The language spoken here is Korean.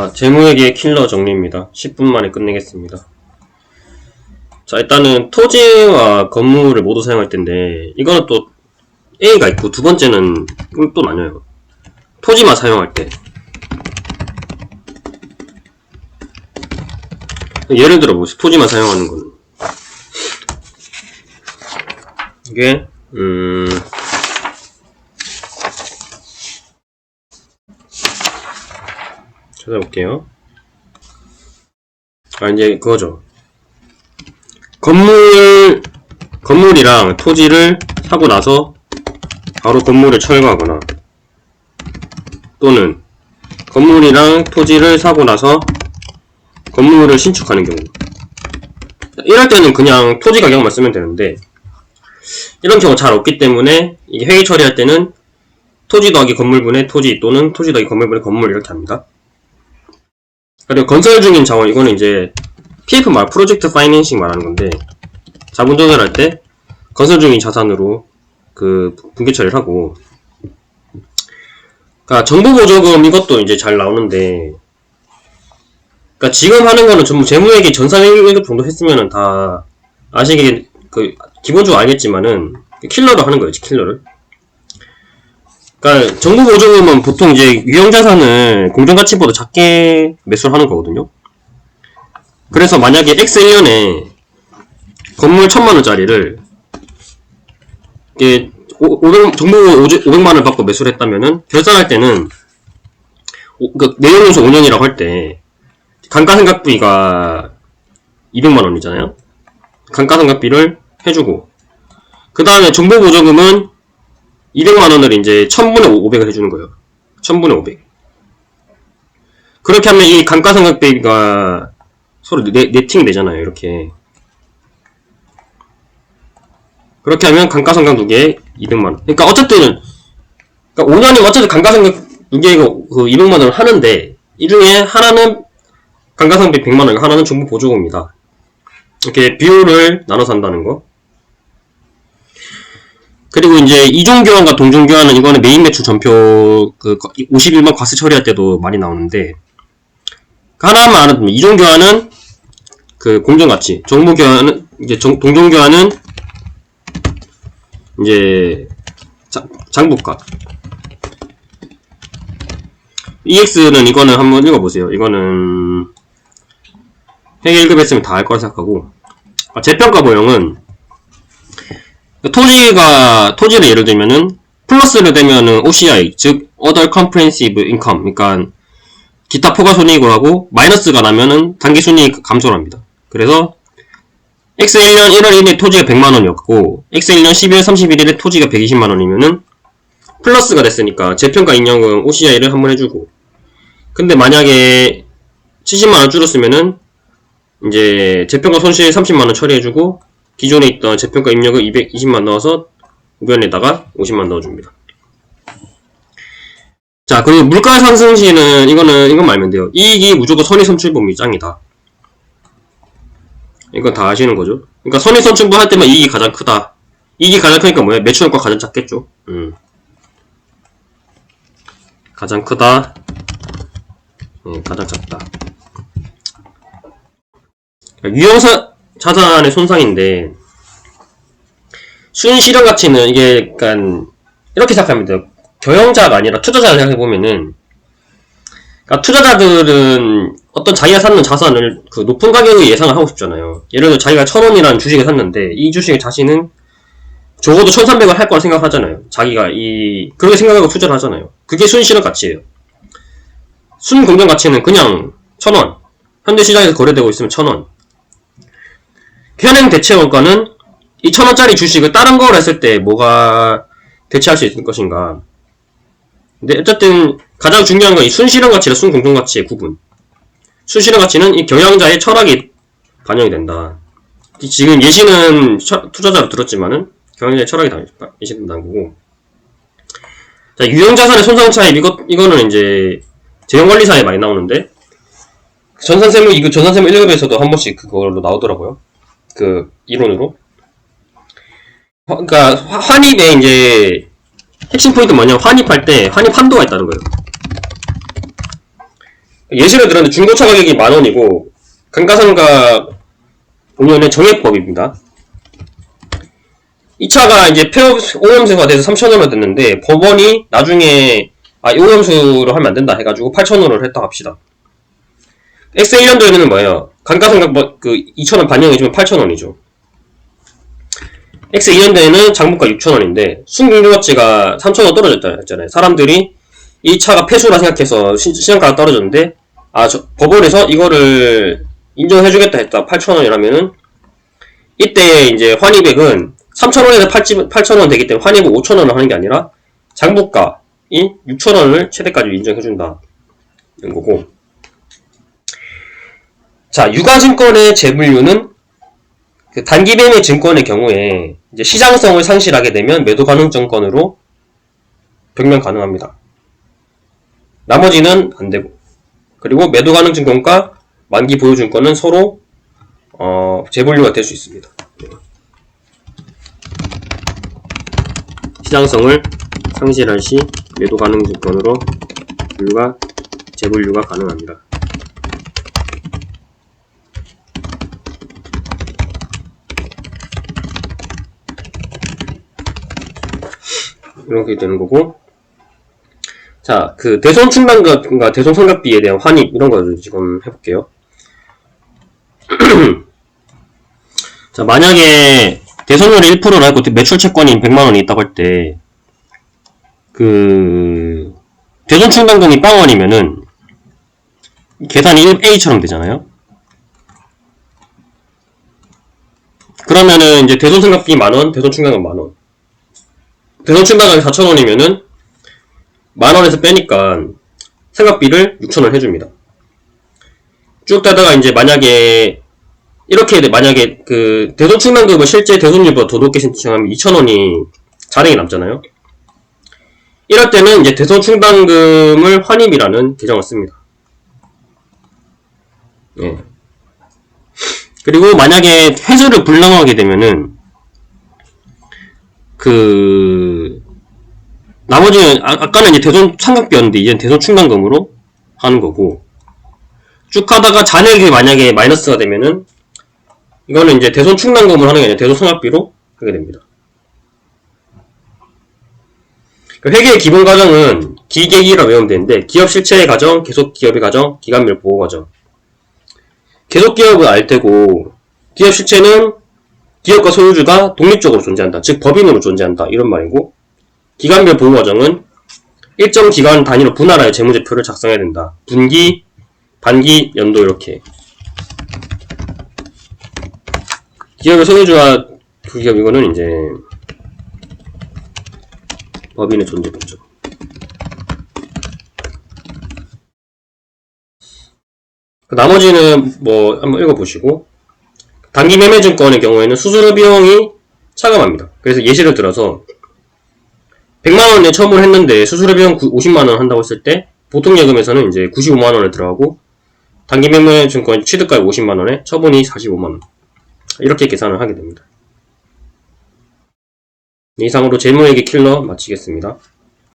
재무회계 킬러 정리입니다. 10분 만에 끝내겠습니다. 자, 일단은 토지와 건물을 모두 사용할 텐데, 이거는 또 A가 있고, 두 번째는 또 나뉘어요. 토지만 사용할 때. 예를 들어 보세요. 토지만 사용하는 거는. 이게, 찾아볼게요. 이제 그거죠. 건물이랑 토지를 사고 나서 바로 건물을 철거하거나, 또는 건물이랑 토지를 사고 나서 건물을 신축하는 경우. 이럴 때는 그냥 토지 가격만 쓰면 되는데, 이런 경우 잘 없기 때문에 이게 회의 처리할 때는 토지 더하기 건물분의 토지 또는 토지 더하기 건물분의 건물 이렇게 합니다. 그리고 건설 중인 자원, 이거는 이제 PF 프로젝트 파이낸싱 말하는 건데, 자본 조달할 때 건설 중인 자산으로 그 분기 처리를 하고, 그러니까 정부 보조금 이것도 이제 잘 나오는데, 그러니까 지금 하는 거는 전부 재무회계 전산 1급 정도 했으면은 다 아시게 기본적으로 알겠지만은 킬러를 하는 거예요, 킬러를. 그러니까 정부 보조금은 보통 이제 유형자산을 공정가치보다 작게 매수를 하는 거거든요. 그래서 만약에 X1년에 건물 1000만원짜리를 이게 정부 500만원 받고 매수를 했다면은 결산할 때는 내용연수 5년이라고 할 때 감가상각비가 200만원이잖아요. 감가상각비를 해주고, 그 다음에 정부 보조금은 200만원을 이제 1000분의 500을 해주는 거예요. 1000분의 500. 그렇게 하면 이 감가상각비가 서로 네팅 되잖아요, 이렇게. 그렇게 하면 감가상각 두 개에 200만원. 그러니까 어쨌든, 그러니까 5년이면 어쨌든 감가상각 두 개가 200만원을 하는데, 이 중에 하나는 감가상각비 100만원, 하나는 정부 보조금입니다. 이렇게 비율을 나눠서 한다는 거. 그리고 이제 이종교환과 동종교환은 이거는 메인 매출 전표 51번 과세 처리할 때도 많이 나오는데, 하나만 알아두면 이종교환은 공정가치, 정무교환은 이제 동종교환은 이제 장부가. EX는 이거는 한번 읽어보세요. 이거는 회계 1급 했으면 다 알 거라 생각하고, 재평가 보형은 토지를 예를 들면은 플러스를 되면은 OCI, 즉 Other Comprehensive Income, 그러니까 기타 포괄 손익을 하고, 마이너스가 나면은 단기 순이익 감소를 합니다. 그래서 X1년 1월 1일 토지가 100만원이었고 X1년 12월 31일에 토지가 120만원이면은 플러스가 됐으니까 재평가 인정금 OCI를 한번 해주고, 근데 만약에 70만원 줄었으면은 이제 재평가 손실 30만원 처리해주고, 기존에 있던 재평가 입력을 220만 넣어서 우변에다가 50만 넣어줍니다. 자, 그리고 물가 상승 시는 이건 알면 돼요. 이익이 무조건 선의선출분이 짱이다. 이건 다 아시는 거죠. 그러니까 선의선출분 할 때만 이익이 가장 크다. 이익이 가장 크니까 뭐야? 매출효과 가장 작겠죠. 가장 크다. 가장 작다. 자산의 손상인데, 순실현 가치는 이게 약간 이렇게 생각하면 돼요. 경영자가 아니라 투자자를 생각해보면은, 그러니까 투자자들은 어떤 자기가 샀는 자산을 높은 가격을 예상을 하고 싶잖아요. 예를 들어 자기가 1000원이라는 주식을 샀는데 이 주식을 자신은 적어도 1300원 할 거라 생각하잖아요. 자기가 그렇게 생각하고 투자를 하잖아요. 그게 순실현 가치예요. 순공정 가치는 그냥 1000원. 현대시장에서 거래되고 있으면 1000원. 현행 대체 원가는 이 1000원짜리 주식을 다른 걸 했을 때 뭐가 대체할 수 있을 것인가. 근데 어쨌든 가장 중요한 건 이 순실현 가치랑 순공정 가치의 구분. 순실현 가치는 이 경영자의 철학이 반영이 된다. 지금 예시는 투자자로 들었지만은 경영자의 철학이 예시된다는 거고. 자, 유형자산의 손상 차입, 이거는 이제 재형관리사에 많이 나오는데, 전산세무 1급에서도 한 번씩 그걸로 나오더라고요. 이론으로. 그러니까 환입에 이제 핵심 포인트 뭐냐면, 환입할 때 환입 한도가 있다는 거예요. 예시를 들었는데 중고차 가격이 10,000원이고 감가상각 5년의 정액법입니다. 이 차가 이제 폐업 오염수가 돼서 3,000원으로 됐는데 법원이 나중에 이 오염수로 하면 안 된다 해가지고 8,000원을 했다고 합시다. X1년도에는 뭐예요? 감가상각 2,000원 반영해주면 8,000원이죠. X2년도에는 장부가 6,000원인데 순금융업체가 3,000원 떨어졌다 했잖아요. 사람들이 이 차가 폐수라 생각해서 시장가가 떨어졌는데 법원에서 이거를 인정해주겠다 했다. 8,000원이라면은 이때 이제 환입액은 3,000원에서 8,000원 되기 때문에 환입을 5,000원을 하는 게 아니라 장부가인 6,000원을 최대까지 인정해준다는 거고. 자, 유가증권의 재분류는 그 단기 매매 증권의 경우에 이제 시장성을 상실하게 되면 매도 가능 증권으로 변경 가능합니다. 나머지는 안 되고. 그리고 매도 가능 증권과 만기 보유 증권은 서로 재분류가 될 수 있습니다. 시장성을 상실할 시 매도 가능 증권으로 재분류가 가능합니다. 이렇게 되는 거고. 자, 그 대손 충당금과 대손 상각비에 대한 환입 이런 거 지금 해볼게요. 자, 만약에 대손율이 1%로 하고 매출 채권이 100만원이 있다고 할 때 그 대손 충당금이 0원이면은 계산이 1A처럼 되잖아요. 그러면은 이제 대손 상각비 10,000원, 대손 충당금 10,000원. 대손 충당금이 4,000원이면은 10,000원에서 빼니까 상각비를 6,000원 해줍니다. 쭉 따다가 이제 만약에 그 대손 충당금을 실제 대손율보다 더 높게 신청하면 2,000원이 자량이 남잖아요. 이럴 때는 이제 대손 충당금을 환입이라는 계정을 씁니다. 예. 그리고 만약에 회수를 불능하게 되면은 나머지는 아까는 이제 대손 상각비였는데 이제는 대손 충당금으로 하는 거고, 쭉 하다가 잔액이 만약에 마이너스가 되면은 이거는 이제 대손 충당금을 하는 게 아니라 대손 상각비로 하게 됩니다. 회계의 기본 과정은 기계기라고 외우면 되는데 기업 실체의 과정, 계속 기업의 과정, 기간별 보호 과정. 계속 기업은 알 테고 기업 실체는 기업과 소유주가 독립적으로 존재한다. 즉 법인으로 존재한다. 이런 말이고, 기간별 보호 과정은 일정 기간 단위로 분할하여 재무제표를 작성해야 된다. 분기, 반기, 연도 이렇게. 기업의 소유주와 그 기업 이거는 이제 법인의 존재법죠. 나머지는 뭐 한번 읽어보시고, 단기 매매 증권의 경우에는 수수료 비용이 차감합니다. 그래서 예시를 들어서 100만원에 처분을 했는데 수수료 비용 50만원 한다고 했을 때 보통 예금에서는 이제 95만원을 들어가고 단기 매매 증권 취득가액 50만원에 처분이 45만원. 이렇게 계산을 하게 됩니다. 이상으로 재무회계 킬러 마치겠습니다.